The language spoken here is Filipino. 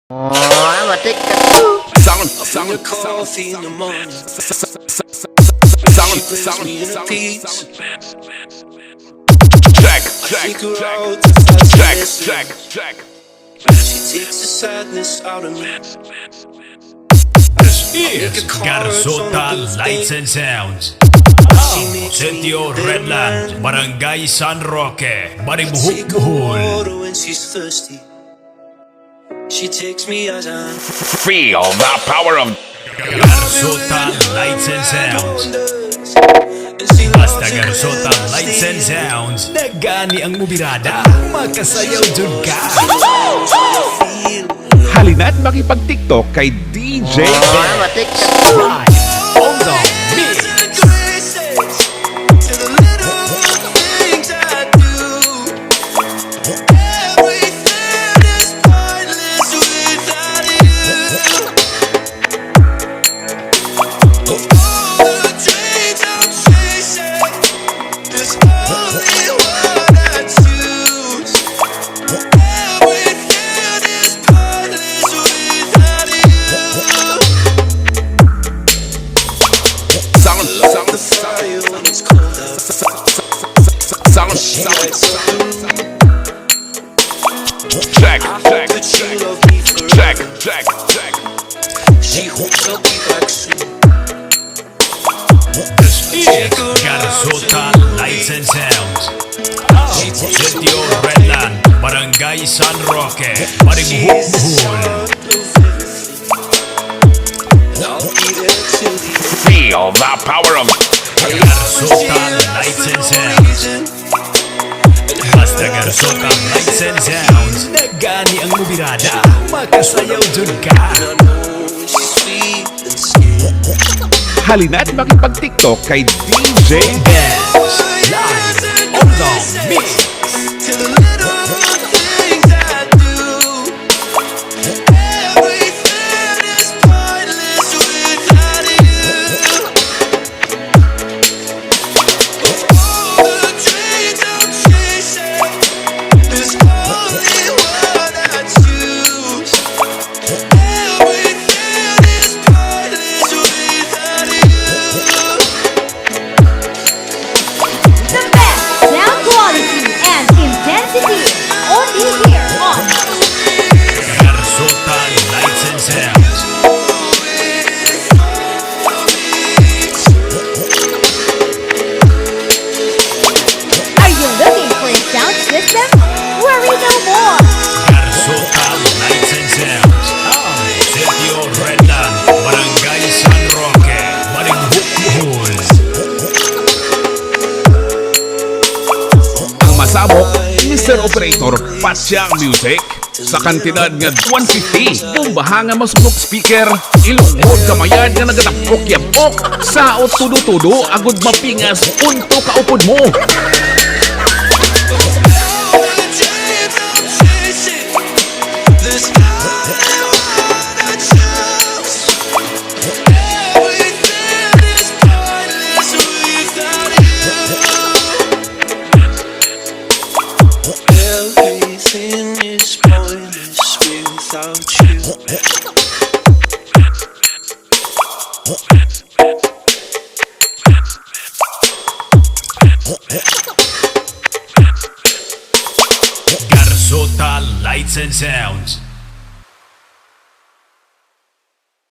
Oh, matik ka. Sound coffee in the morning. Check. She takes the sadness out of me. This is Garzota Lights and Sounds. Sentio Redland, Barangay San Roque, Baribuhuk, Bohol. When she's thirsty, she takes me as I am. Feel the power of Garzota Lights and Sounds. Basta Garzota Lights and Sounds, nagani ang mubirada, makasayaw dun ka. Halina't makipag-TikTok kay DJ Oh, matik ka. Live on the mix. Check. She hopes I'll be back soon. This is Garzota Lights and Sounds. Sentio Redland, Barangay San Roque, Baribuhuk, Bohol. I'll be there till the end. Feel the power of Garzota Lights and Sounds. Basta Garzota Lights and Sounds, nagani ang mubirada, makasayaw dun ka. I know she's sweet and scared. Halina't makipag-TikTok kay DJ Best live on the mix. To the little things I do. Everything is pointless without you. All the dreams I'm chasing, there's only one I choose. Everything is pointless without you. The best sound quality and intensity only here on Garzota Lights and Sounds. Are you looking for a sound system? Worry no more! Garzota Lights and Sounds. Sentio Redland, Barangay San Roque, Baribuhuk, Bohol. ang masabok, Mr. Operator Patsyang Music. Sa kantidad nga 150, bumbaha nga masubok speaker, ilungod kamayad nga nagatapok yabok, saot tudo-tudo, agod mapingas, punto kaupod mo. Everything is pointless without you. Garzota Lights and Sounds.